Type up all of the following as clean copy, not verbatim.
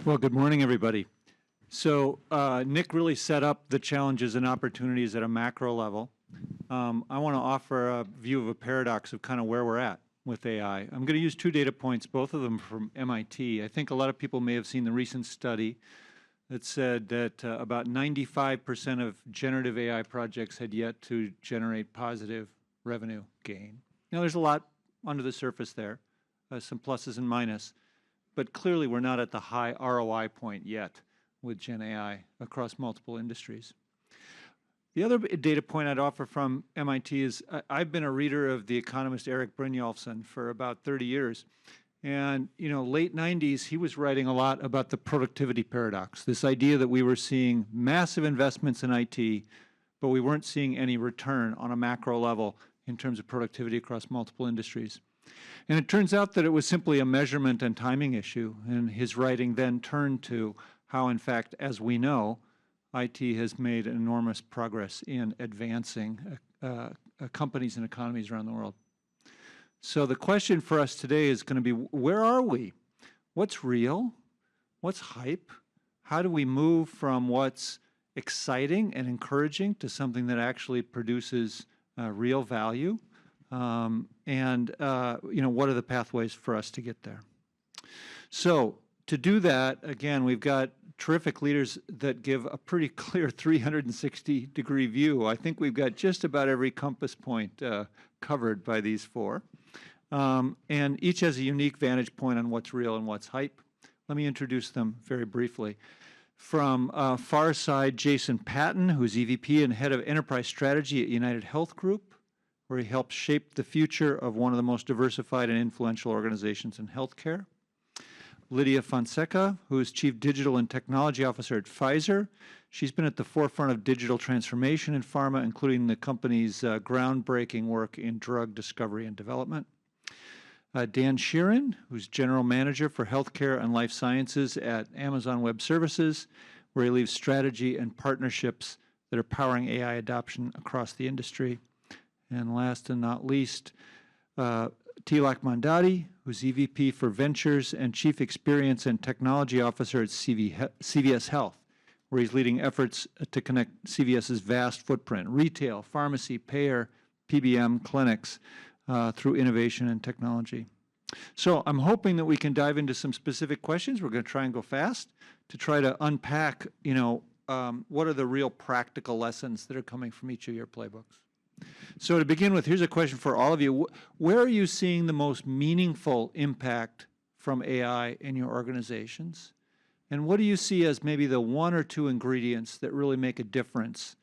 Well, good morning, everybody. So Nick really set up the challenges and opportunities at a macro level. I want to offer a view of a paradox of kind of where we're at with AI. I'm going to use two data points, both of them from MIT. I think a lot of people may have seen the recent study that said that about 95% of generative AI projects had yet to generate positive revenue gain. Now, there's a lot under the surface there, some pluses and minuses. But clearly, we're not at the high ROI point yet with Gen AI across multiple industries. The other data point I'd offer from MIT is I've been a reader of the economist Eric Brynjolfsson for about 30 years. And, you know, late 90s, he was writing a lot about the productivity paradox, this idea that we were seeing massive investments in IT, but we weren't seeing any return on a macro level in terms of productivity across multiple industries. And it turns out that it was simply a measurement and timing issue, and his writing then turned to how, in fact, as we know, IT has made enormous progress in advancing companies and economies around the world. So the question for us today is going to be, where are we? What's real? What's hype? How do we move from what's exciting and encouraging to something that actually produces real value? You know, what are the pathways for us to get there? So to do that, again, we've got terrific leaders that give a pretty clear 360-degree view. I think we've got just about every compass point covered by these four. And each has a unique vantage point on what's real and what's hype. Let me introduce them very briefly. From far side, Jason Patten, who's EVP and Head of Enterprise Strategy at UnitedHealth Group, where he helps shape the future of one of the most diversified and influential organizations in healthcare. Lidia Fonseca, who is Chief Digital and Technology Officer at Pfizer. She's been at the forefront of digital transformation in pharma, including the company's groundbreaking work in drug discovery and development. Dan Sheeran, who's General Manager for Healthcare and Life Sciences at Amazon Web Services, where he leads strategy and partnerships that are powering AI adoption across the industry. And last and not least, Tilak Mandadi, who's EVP for Ventures and Chief Experience and Technology Officer at CVS Health, where he's leading efforts to connect CVS's vast footprint, retail, pharmacy, payer, PBM, clinics, through innovation and technology. So I'm hoping that we can dive into some specific questions. We're going to try and go fast to try to unpack, you know, what are the real practical lessons that are coming from each of your playbooks. So to begin with, here's a question for all of you. Where are you seeing the most meaningful impact from AI in your organizations? And what do you see as maybe the one or two ingredients that really make a difference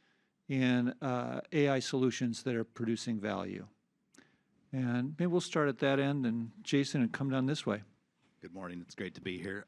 in AI solutions that are producing value? And maybe we'll start at that end, and Jason, and come down this way. Good morning. It's great to be here.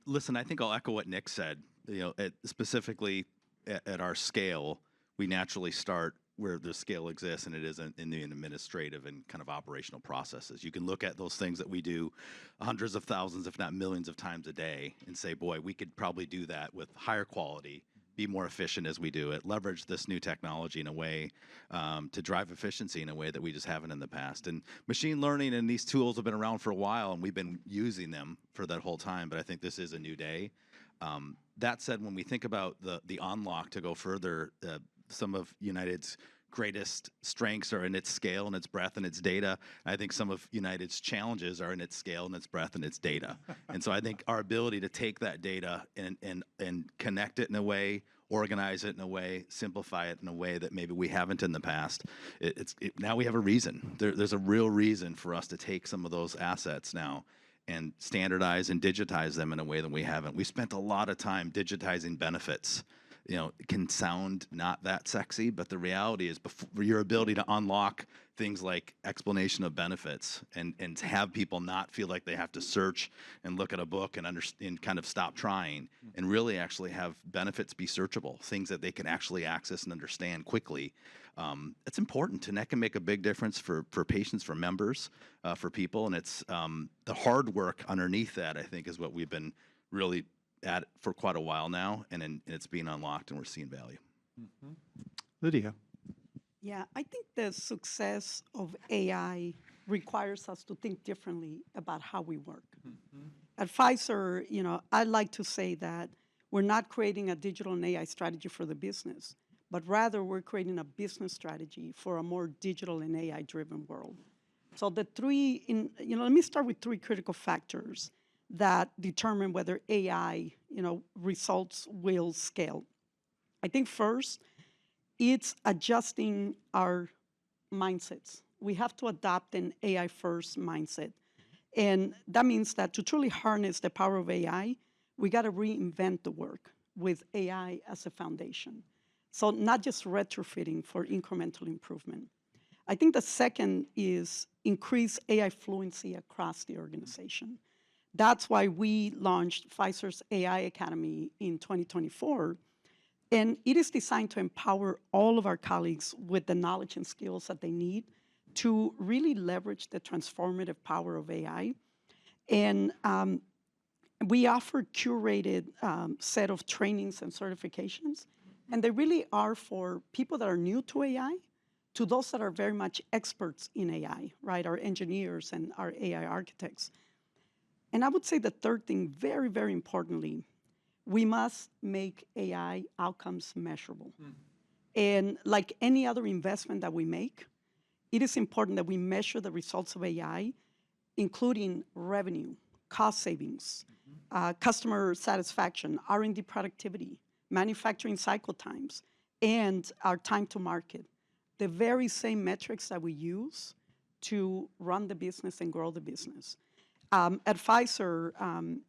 Listen, I think I'll echo what Nick said. You know, specifically at our scale, we naturally start where the scale exists, and it is in the administrative and kind of operational processes. You can look at those things that we do hundreds of thousands, if not millions of times a day, and say, boy, we could probably do that with higher quality, be more efficient as we do it, leverage this new technology in a way to drive efficiency in a way that we just haven't in the past. And machine learning and these tools have been around for a while, and we've been using them for that whole time, but I think this is a new day. That said, when we think about the unlock to go further, some of United's greatest strengths are in its scale and its breadth and its data. I think some of United's challenges are in its scale and its breadth and its data. And so I think our ability to take that data and connect it in a way, organize it in a way, simplify it in a way that maybe we haven't in the past, now we have a reason. There's a real reason for us to take some of those assets now and standardize and digitize them in a way that we haven't. We spent a lot of time digitizing benefits. You know, it can sound not that sexy, but the reality is your ability to unlock things like explanation of benefits and have people not feel like they have to search and look at a book and kind of stop trying and really actually have benefits be searchable, things that they can actually access and understand quickly. It's important, and that can make a big difference for patients, for members, for people. And it's the hard work underneath that, I think, is what we've been really at for quite a while now, and it's being unlocked, and we're seeing value. Mm-hmm. Lidia. Yeah, I think the success of AI requires us to think differently about how we work. Mm-hmm. at Pfizer, I like to say that we're not creating a digital and AI strategy for the business, but rather we're creating a business strategy for a more digital and AI-driven world. So let me start with three critical factors that determine whether AI, results will scale. I think first, it's adjusting our mindsets. We have to adopt an AI-first mindset. And that means that to truly harness the power of AI, we got to reinvent the work with AI as a foundation. So not just retrofitting for incremental improvement. I think the second is increase AI fluency across the organization. That's why we launched Pfizer's AI Academy in 2024. And it is designed to empower all of our colleagues with the knowledge and skills that they need to really leverage the transformative power of AI. And we offer curated set of trainings and certifications. And they really are for people that are new to AI, to those that are very much experts in AI, right? Our engineers and our AI architects. And I would say the third thing, very, very importantly, we must make AI outcomes measurable. And like any other investment that we make, it is important that we measure the results of AI, including revenue, cost savings, customer satisfaction, R&D productivity, manufacturing cycle times, and our time to market. The very same metrics that we use to run the business and grow the business. At Pfizer,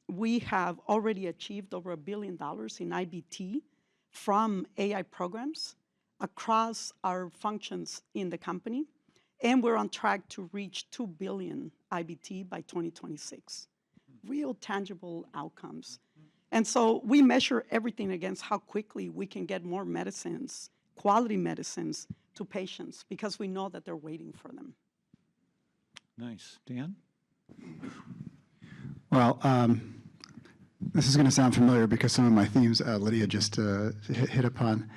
we have already achieved over $1 billion in IBT from AI programs across our functions in the company, and we're on track to reach 2 billion IBT by 2026. Real tangible outcomes. And so we measure everything against how quickly we can get more medicines, quality medicines, to patients because we know that they're waiting for them. Nice. Dan? Well, this is going to sound familiar because some of my themes Lidia just hit upon.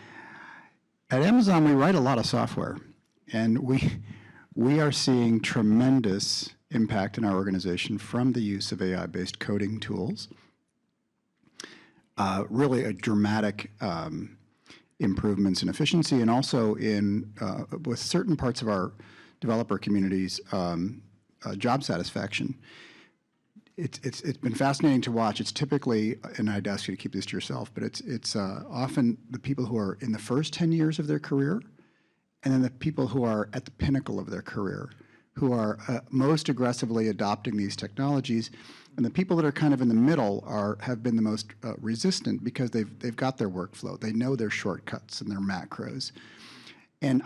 At Amazon, we write a lot of software, and we are seeing tremendous impact in our organization from the use of AI-based coding tools. Really a dramatic improvements in efficiency and also in, with certain parts of our developer communities, job satisfaction. It's been fascinating to watch. It's typically, and I'd ask you to keep this to yourself, but it's often the people who are in the first 10 years of their career and then the people who are at the pinnacle of their career who are most aggressively adopting these technologies. And the people that are kind of in the middle have been the most resistant because they've got their workflow. They know their shortcuts and their macros. And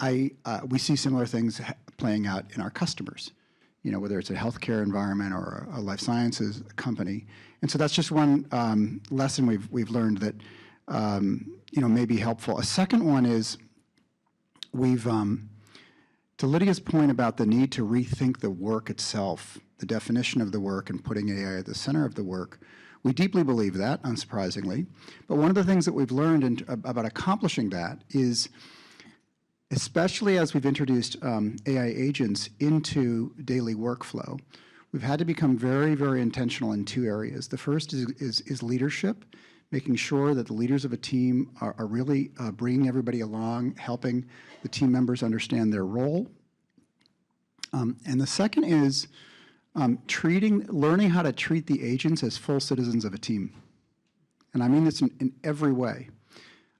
we see similar things playing out in our customers, whether it's a healthcare environment or a life sciences company. And so that's just one lesson we've learned that may be helpful. A second one is to Lydia's point about the need to rethink the work itself, the definition of the work and putting AI at the center of the work. We deeply believe that, unsurprisingly. But one of the things that we've learned about accomplishing that is, especially as we've introduced AI agents into daily workflow, we've had to become very, very intentional in two areas. The first is leadership, making sure that the leaders of a team are really bringing everybody along, helping the team members understand their role. And the second is learning how to treat the agents as full citizens of a team. And I mean this in every way,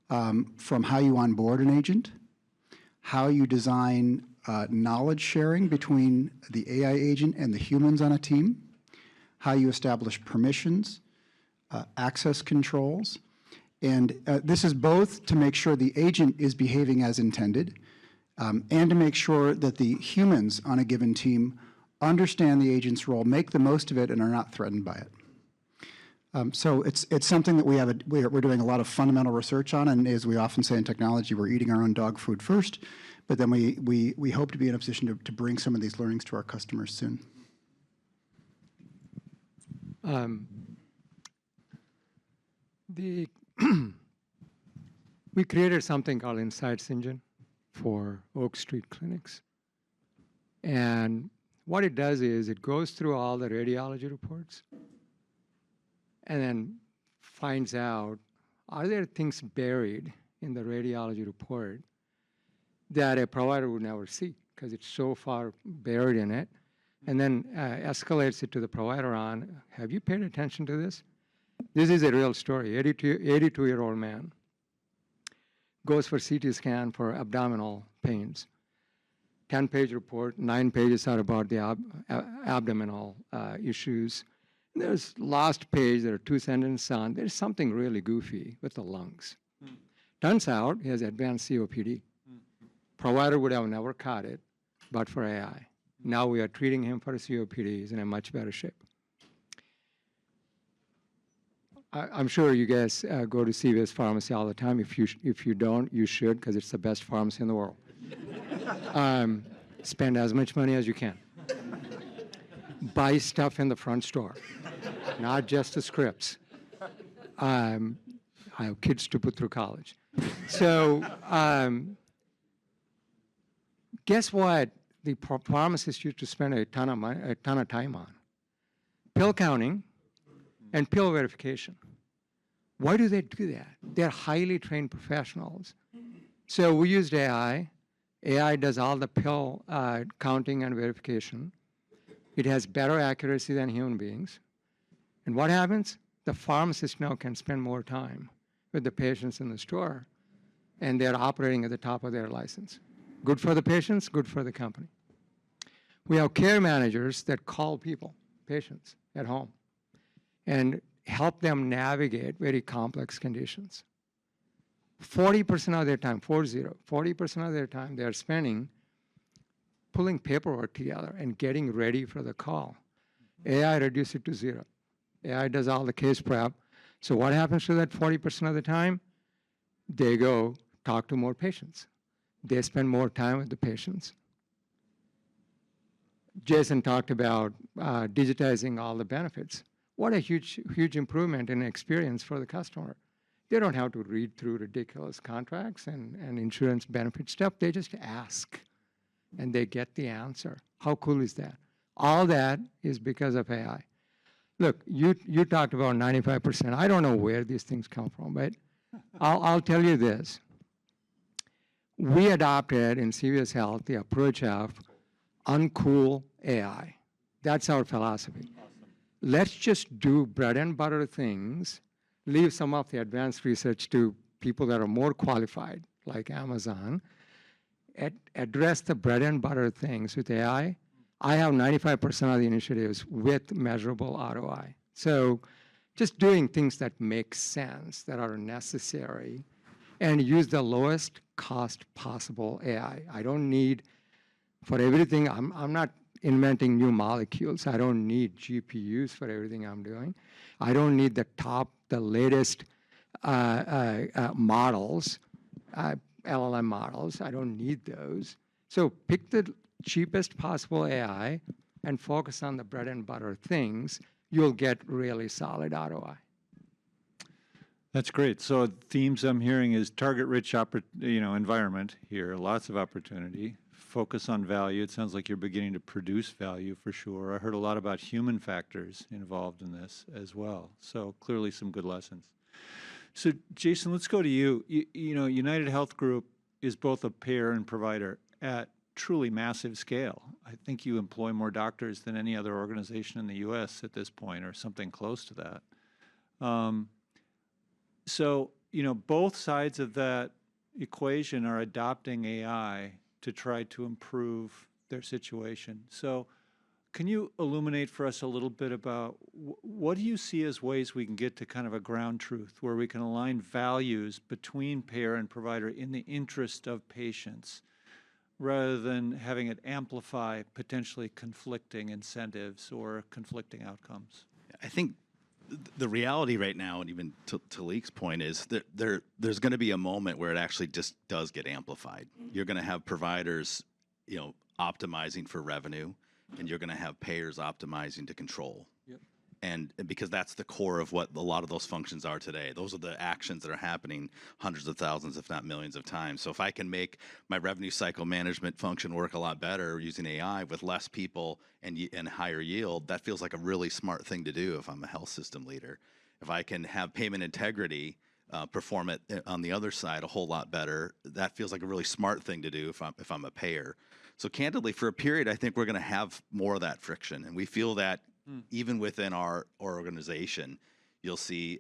from how you onboard an agent, how you design knowledge sharing between the AI agent and the humans on a team, how you establish permissions, access controls. And this is both to make sure the agent is behaving as intended and to make sure that the humans on a given team understand the agent's role, make the most of it, and are not threatened by it. So it's something that we're doing a lot of fundamental research on, and as we often say in technology, we're eating our own dog food first, but then we hope to be in a position to bring some of these learnings to our customers soon. We created something called Insights Engine for Oak Street clinics. And what it does is it goes through all the radiology reports and then finds out, are there things buried in the radiology report that a provider would never see because it's so far buried in it, and then escalates it to the provider on, have you paid attention to this? This is a real story. 82-year-old man goes for CT scan for abdominal pains. 10-page report, 9 pages are about the abdominal issues. There's last page, there are 2 sentences on, there's something really goofy with the lungs. Turns out he has advanced COPD. Provider would have never caught it, but for AI. Now we are treating him for COPD. He's in a much better shape. I'm sure you guys go to CVS Pharmacy all the time. If you don't, you should, because it's the best pharmacy in the world. Spend as much money as you can. Buy stuff in the front store, not just the scripts. I have kids to put through college. So guess what the pharmacists used to spend a ton of time on? Pill counting and pill verification. Why do they do that? They're highly trained professionals. So we used AI. AI does all the pill counting and verification. It has better accuracy than human beings. And what happens? The pharmacist now can spend more time with the patients in the store, and they're operating at the top of their license. Good for the patients, good for the company. We have care managers that call people, patients, at home, and help them navigate very complex conditions. 40% of their time, 40% of their time they're spending pulling paperwork together and getting ready for the call. AI reduces it to 0. AI does all the case prep. So what happens to that 40% of the time? They go talk to more patients. They spend more time with the patients. Jason talked about digitizing all the benefits. What a huge improvement in experience for the customer. They don't have to read through ridiculous contracts and insurance benefit stuff. They just ask, and they get the answer. How cool is that? All that is because of AI. Look, you talked about 95%. I don't know where these things come from, but I'll tell you this. We adopted in CVS Health the approach of uncool AI. That's our philosophy. Let's just do bread and butter things, leave some of the advanced research to people that are more qualified, like Amazon, address the bread and butter things with AI. I have 95% of the initiatives with measurable ROI. So just doing things that make sense, that are necessary, and use the lowest cost possible AI. I don't need, for everything, I'm not inventing new molecules. I don't need GPUs for everything I'm doing. I don't need the latest models, LLM models. I don't need those. So pick the cheapest possible AI and focus on the bread and butter things. You'll get really solid ROI. That's great. So themes I'm hearing is target-rich environment here, lots of opportunity, focus on value. It sounds like you're beginning to produce value for sure. I heard a lot about human factors involved in this as well. So clearly some good lessons. So Jason, let's go to you. UnitedHealth Group is both a payer and provider at truly massive scale. I think you employ more doctors than any other organization in the U.S. at this point, or something close to that. So, both sides of that equation are adopting AI to try to improve their situation. So can you illuminate for us a little bit about what do you see as ways we can get to kind of a ground truth where we can align values between payer and provider in the interest of patients rather than having it amplify potentially conflicting incentives or conflicting outcomes? I think the reality right now, and even to Tilak's point, is that there's going to be a moment where it actually just does get amplified. You're going to have providers, optimizing for revenue, and you're going to have payers optimizing to control. Yep. And because that's the core of what a lot of those functions are today. Those are the actions that are happening hundreds of thousands, if not millions of times. So if I can make my revenue cycle management function work a lot better using AI with less people and higher yield, that feels like a really smart thing to do if I'm a health system leader. if I can have payment integrity perform it on the other side a whole lot better, that feels like a really smart thing to do if I'm a payer. So candidly, for a period, I think we're going to have more of that friction, and we feel that even within our organization, you'll see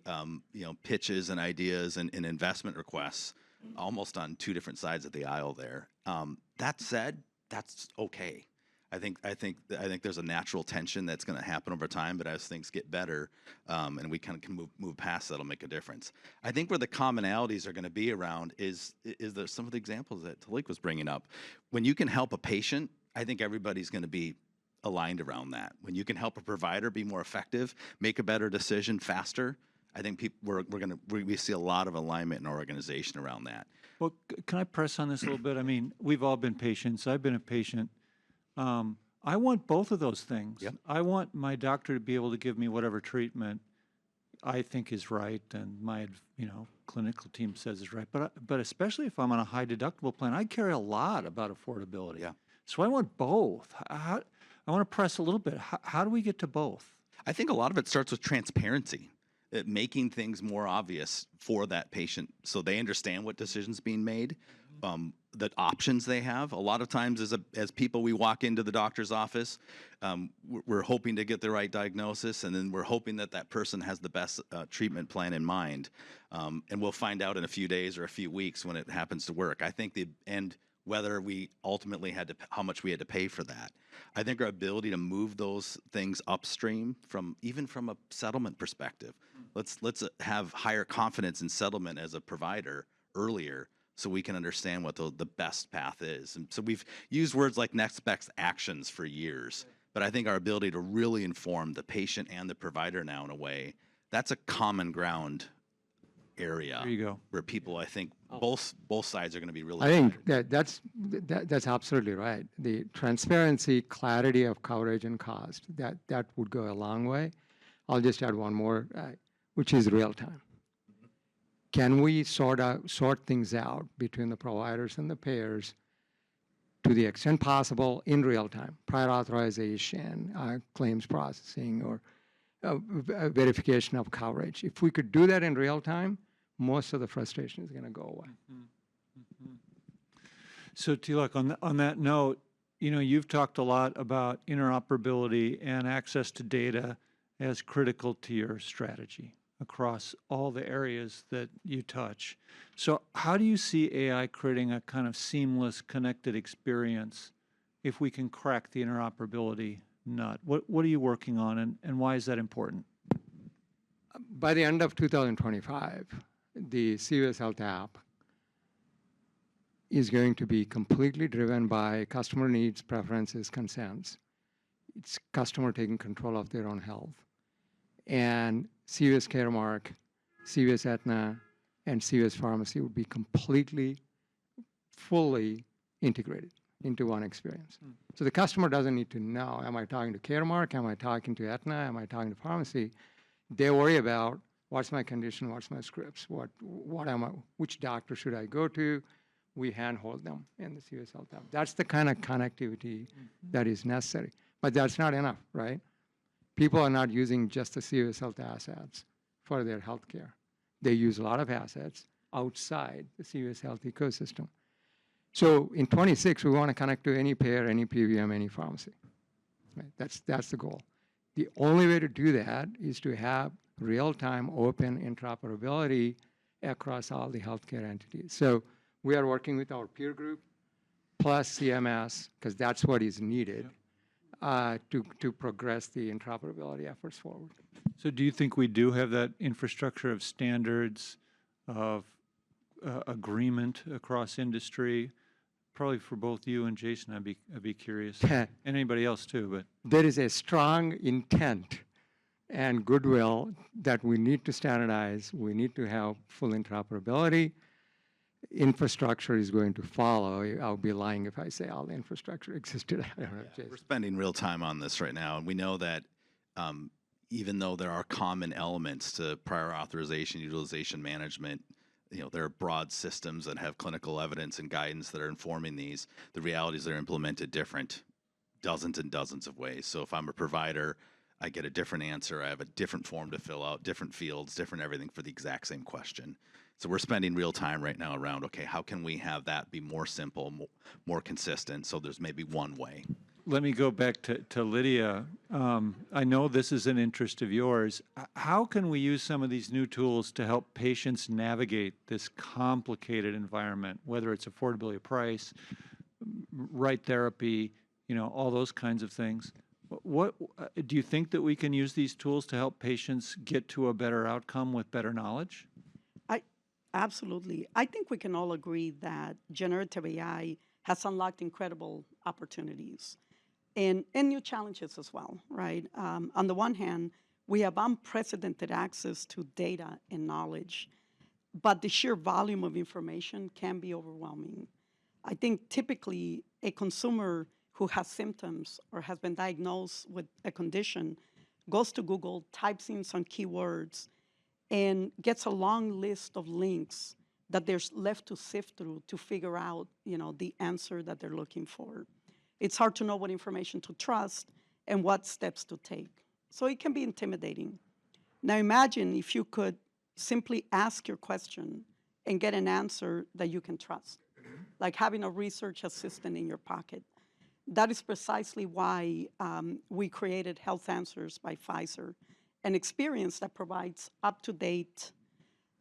pitches and ideas and investment requests almost on two different sides of the aisle there. That said, that's okay. I think there's a natural tension that's going to happen over time, but as things get better, and we kind of can move past that'll make a difference. I think where the commonalities are going to be around is there some of the examples that Tilak was bringing up. When you can help a patient, I think everybody's going to be aligned around that. When you can help a provider be more effective, make a better decision faster, I think we see a lot of alignment in our organization around that. Well, can I press on this a little bit? I mean, we've all been patients. I've been a patient. I want both of those things. Yep. I want my doctor to be able to give me whatever treatment I think is right and my clinical team says is right. But especially if I'm on a high deductible plan, I care a lot about affordability. Yeah. So I want both. I want to press a little bit. How do we get to both? I think a lot of it starts with transparency, making things more obvious for that patient so they understand what decisions being made, the options they have. A lot of times as people, we walk into the doctor's office, we're hoping to get the right diagnosis, and then we're hoping that person has the best treatment plan in mind. And we'll find out in a few days or a few weeks when it happens to work. I think whether we ultimately how much we had to pay for that. I think our ability to move those things upstream even from a settlement perspective. Let's have higher confidence in settlement as a provider earlier so we can understand what the best path is. And so we've used words like next best actions for years, but I think our ability to really inform the patient and the provider now in a way, that's a common ground area. There you go. Where people, I think, both sides are going to be really. I think that's absolutely right. The transparency, clarity of coverage and cost, that would go a long way. I'll just add one more, which is real time. Can we sort things out between the providers and the payers to the extent possible in real time? Prior authorization, claims processing, or verification of coverage. If we could do that in real time, most of the frustration is going to go away. So Tilak, on that note, you've talked a lot about interoperability and access to data as critical to your strategy across all the areas that you touch. So how do you see AI creating a kind of seamless, connected experience if we can crack the interoperability nut? What are you working on, and why is that important? By the end of 2025, the CVS Health app is going to be completely driven by customer needs, preferences, consents. It's customer taking control of their own health. And CVS Caremark, CVS Aetna, and CVS Pharmacy would be completely, fully integrated into one experience. So the customer doesn't need to know, am I talking to Caremark, am I talking to Aetna, am I talking to pharmacy? They worry about what's my condition, what's my scripts, which doctor should I go to? We handhold them in the CVS Health app. That's the kind of connectivity that is necessary. But that's not enough, right? People are not using just the CVS Health assets for their healthcare. They use a lot of assets outside the CVS Health ecosystem. So in 26, we want to connect to any payer, any PBM, any pharmacy. Right? That's the goal. The only way to do that is to have real-time open interoperability across all the healthcare entities. So we are working with our peer group plus CMS, because that's what is needed to progress the interoperability efforts forward. So do you think we do have that infrastructure of standards, of agreement across industry? Probably for both you and Jason, I'd be curious, and anybody else too. But there is a strong intent and goodwill that we need to standardize. We need to have full interoperability. Infrastructure is going to follow. I'll be lying if I say all the infrastructure existed. I don't know, Jason. We're spending real time on this right now, and we know that even though there are common elements to prior authorization, utilization management, there are broad systems that have clinical evidence and guidance that are informing these. The reality is they're implemented different, dozens and dozens of ways. So if I'm a provider, I get a different answer. I have a different form to fill out, different fields, different everything for the exact same question. So we're spending real time right now around, okay, how can we have that be more simple, more consistent, so there's maybe one way? Let me go back to Lydia. I know this is an interest of yours. How can we use some of these new tools to help patients navigate this complicated environment, whether it's affordability of price, right therapy, all those kinds of things? What do you think that we can use these tools to help patients get to a better outcome with better knowledge? Absolutely. I think we can all agree that generative AI has unlocked incredible opportunities and new challenges as well, right? On the one hand, we have unprecedented access to data and knowledge, but the sheer volume of information can be overwhelming. I think typically a consumer who has symptoms or has been diagnosed with a condition goes to Google, types in some keywords, and gets a long list of links that they're left to sift through to figure out, the answer that they're looking for. It's hard to know what information to trust and what steps to take. So it can be intimidating. Now imagine if you could simply ask your question and get an answer that you can trust, like having a research assistant in your pocket. That is precisely why we created Health Answers by Pfizer, an experience that provides up-to-date,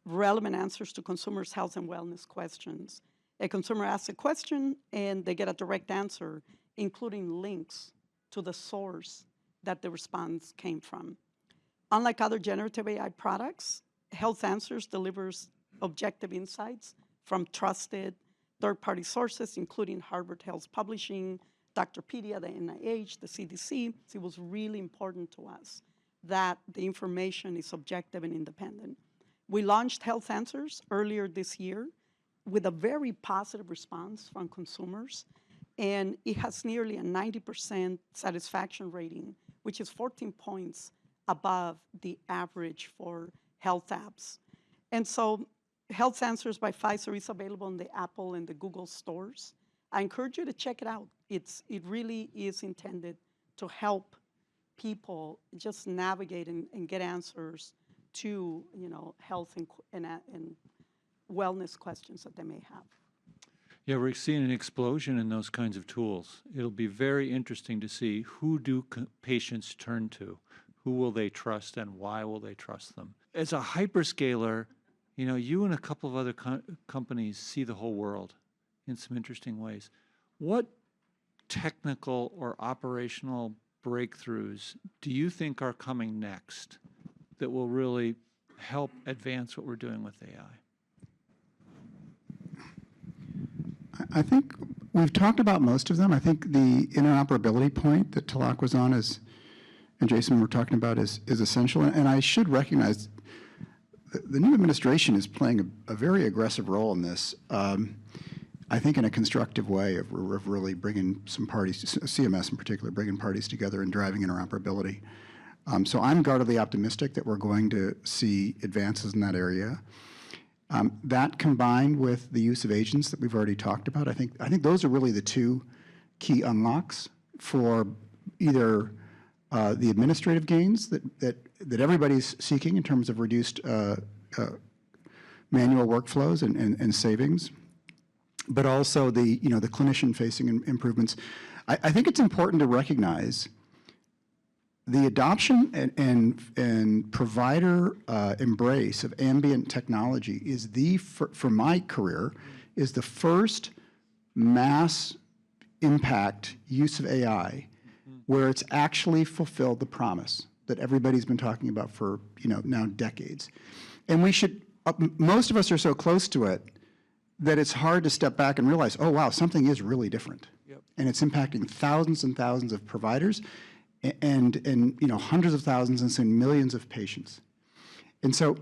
relevant answers to consumers' health and wellness questions. A consumer asks a question and they get a direct answer, including links to the source that the response came from. Unlike other generative AI products, Health Answers delivers objective insights from trusted third-party sources, including Harvard Health Publishing, Dr.pedia, the NIH, the CDC. It was really important to us that the information is objective and independent. We launched Health Answers earlier this year with a very positive response from consumers, and it has nearly a 90% satisfaction rating, which is 14 points above the average for health apps. And so Health Answers by Pfizer is available in the Apple and the Google stores. I encourage you to check it out. It really is intended to help people just navigate and get answers to health and wellness questions that they may have. Yeah, we're seeing an explosion in those kinds of tools. It'll be very interesting to see who do patients turn to, who will they trust, and why will they trust them. As a hyperscaler, you and a couple of other companies see the whole world in some interesting ways. What technical or operational breakthroughs do you think are coming next that will really help advance what we're doing with AI? I think we've talked about most of them. I think the interoperability point that Tilak was on and Jason were talking about is essential. And I should recognize the new administration is playing a very aggressive role in this. I think in a constructive way of really bringing some parties, CMS in particular, bringing parties together and driving interoperability. So I'm guardedly optimistic that we're going to see advances in that area. That combined with the use of agents that we've already talked about, I think those are really the two key unlocks for either the administrative gains that everybody's seeking in terms of reduced manual workflows and savings, but also the clinician-facing improvements. I think it's important to recognize the adoption and provider embrace of ambient technology is for my career, is the first mass impact use of AI where it's actually fulfilled the promise that everybody's been talking about for now decades. And we should, most of us are so close to it that it's hard to step back and realize, oh wow, something is really different. Yep. And it's impacting thousands and thousands of providers and hundreds of thousands and soon millions of patients. And so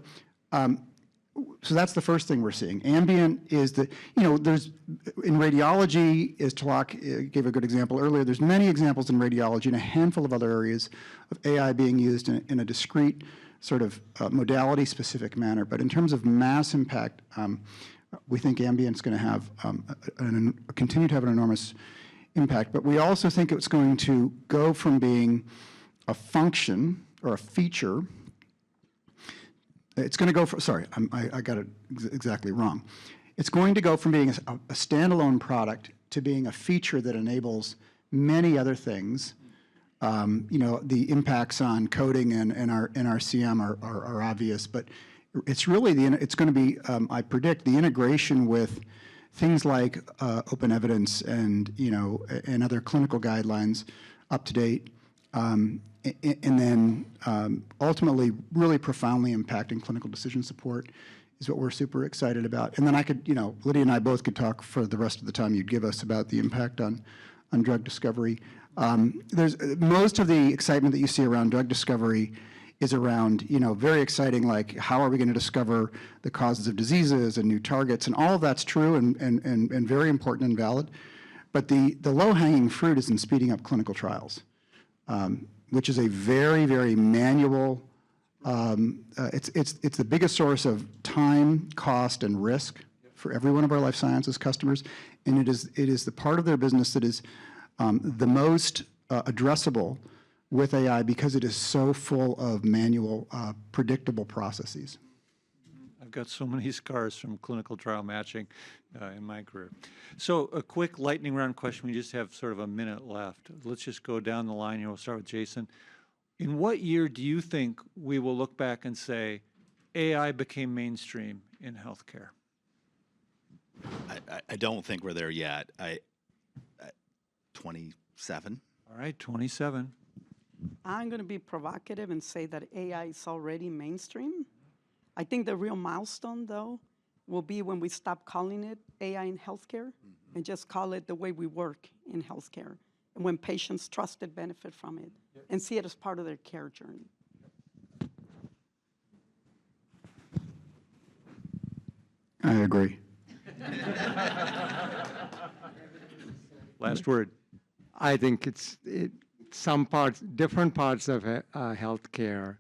so that's the first thing we're seeing. Ambient is there's in radiology, as Tilak gave a good example earlier, there's many examples in radiology and a handful of other areas of AI being used in a discrete sort of modality-specific manner. But in terms of mass impact, we think ambient's going to have continue to have an enormous impact. But we also think it's going to go from being a function or a feature. It's going to go from, sorry, I got it exactly wrong. It's going to go from being a standalone product to being a feature that enables many other things. The impacts on coding and our CM are obvious, but it's really it's going to be, I predict, the integration with things like open evidence and and other clinical guidelines up to date, and then ultimately really profoundly impacting clinical decision support is what we're super excited about. And then I could, Lidia and I both could talk for the rest of the time you'd give us about the impact on drug discovery. There's most of the excitement that you see around drug discovery is around, very exciting, like how are we going to discover the causes of diseases and new targets, and all of that's true and very important and valid. But the low-hanging fruit is in speeding up clinical trials, which is a very, very manual. It's the biggest source of time, cost, and risk for every one of our life sciences customers, and it is the part of their business that is the most addressable with AI because it is so full of manual, predictable processes. I've got so many scars from clinical trial matching in my career. So a quick lightning round question. We just have sort of a minute left. Let's just go down the line here. We'll start with Jason. In what year do you think we will look back and say AI became mainstream in healthcare? I don't think we're there yet. 27. All right, 27. I'm going to be provocative and say that AI is already mainstream. I think the real milestone, though, will be when we stop calling it AI in healthcare and just call it the way we work in healthcare, and when patients trust it, benefit from it, and see it as part of their care journey. I agree. Last word. I think different parts of healthcare,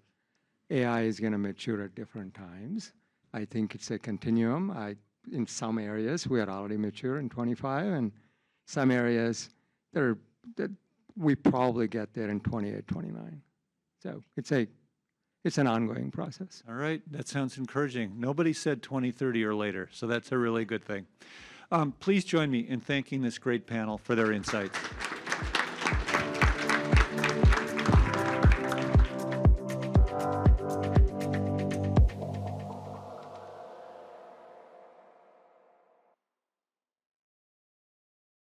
AI is going to mature at different times. I think it's a continuum. In some areas, we are already mature in 25, and some areas that we probably get there in 28, 29. So it's an ongoing process. All right, that sounds encouraging. Nobody said 2030 or later, so that's a really good thing. Please join me in thanking this great panel for their insights.